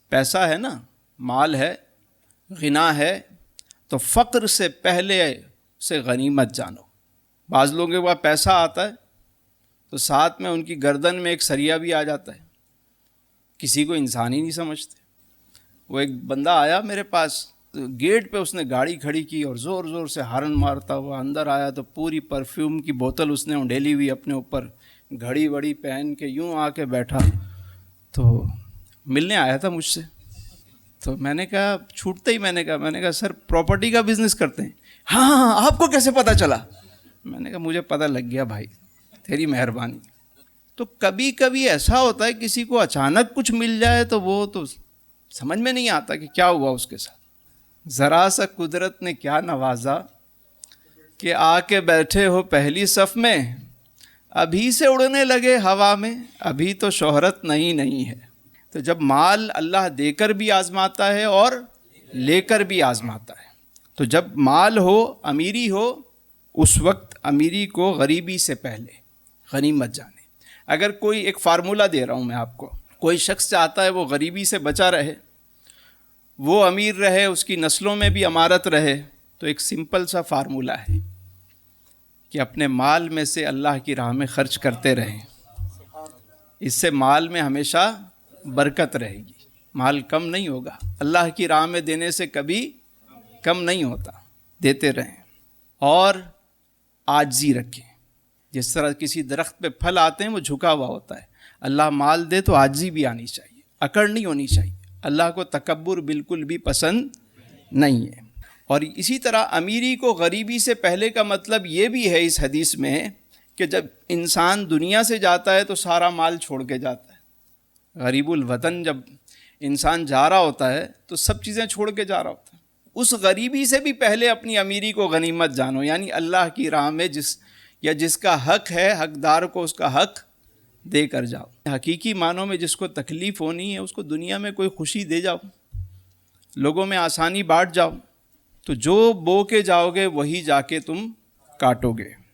پیسہ ہے نا، مال ہے، غنا ہے، تو فقر سے پہلے سے غنیمت جانو۔ بعض لوگوں کے پاس پیسہ آتا ہے تو ساتھ میں ان کی گردن میں ایک سریا بھی آ جاتا ہے، کسی کو انسان ہی نہیں سمجھتے۔ وہ ایک بندہ آیا میرے پاس، گیٹ پہ اس نے گاڑی کھڑی کی اور زور زور سے ہارن مارتا ہوا اندر آیا، تو پوری پرفیوم کی بوتل اس نے اونڈیلی ہوئی اپنے اوپر، گھڑی وڑی پہن کے یوں آ کے بیٹھا، تو ملنے آیا تھا مجھ سے۔ تو میں نے کہا چھوٹتے ہی میں نے کہا سر پراپرٹی کا بزنس کرتے ہیں؟ ہاں آپ کو کیسے پتہ چلا؟ میں نے کہا مجھے پتہ لگ گیا بھائی، تیری مہربانی۔ تو کبھی کبھی ایسا ہوتا ہے کسی کو اچانک کچھ مل جائے تو وہ تو سمجھ میں نہیں آتا کہ کیا ہوا اس کے ساتھ۔ ذرا سا قدرت نے کیا نوازا کہ آ کے بیٹھے ہو پہلی صف میں، ابھی سے اڑنے لگے ہوا میں، ابھی تو شہرت نہیں ہے۔ تو جب مال اللہ دے کر بھی آزماتا ہے اور لے کر بھی آزماتا ہے۔ تو جب مال ہو، امیری ہو، اس وقت امیری کو غریبی سے پہلے غنیمت جانے۔ اگر کوئی ایک فارمولہ دے رہا ہوں میں آپ کو، کوئی شخص چاہتا ہے وہ غریبی سے بچا رہے، وہ امیر رہے، اس کی نسلوں میں بھی امارت رہے، تو ایک سمپل سا فارمولہ ہے کہ اپنے مال میں سے اللہ کی راہ میں خرچ کرتے رہیں۔ اس سے مال میں ہمیشہ برکت رہے گی، مال کم نہیں ہوگا، اللہ کی راہ میں دینے سے کبھی کم نہیں ہوتا، دیتے رہیں۔ اور عاجزی رکھیں، جس طرح کسی درخت پہ پھل آتے ہیں وہ جھکا ہوا ہوتا ہے، اللہ مال دے تو عاجزی بھی آنی چاہیے، اکڑ نہیں ہونی چاہیے۔ اللہ کو تکبر بالکل بھی پسند نہیں ہے۔ اور اسی طرح امیری کو غریبی سے پہلے کا مطلب یہ بھی ہے اس حدیث میں کہ جب انسان دنیا سے جاتا ہے تو سارا مال چھوڑ کے جاتا ہے۔ غریب الوطن جب انسان جا رہا ہوتا ہے تو سب چیزیں چھوڑ کے جا رہا ہوتا ہے۔ اس غریبی سے بھی پہلے اپنی امیری کو غنیمت جانو، یعنی اللہ کی راہ میں جس کا حق ہے، حقدار کو اس کا حق دے کر جاؤ۔ حقیقی معنوں میں جس کو تکلیف ہونی ہے اس کو دنیا میں کوئی خوشی دے جاؤ، لوگوں میں آسانی بانٹ جاؤ، تو جو بو کے جاؤ گے وہی جا کے تم کاٹو گے۔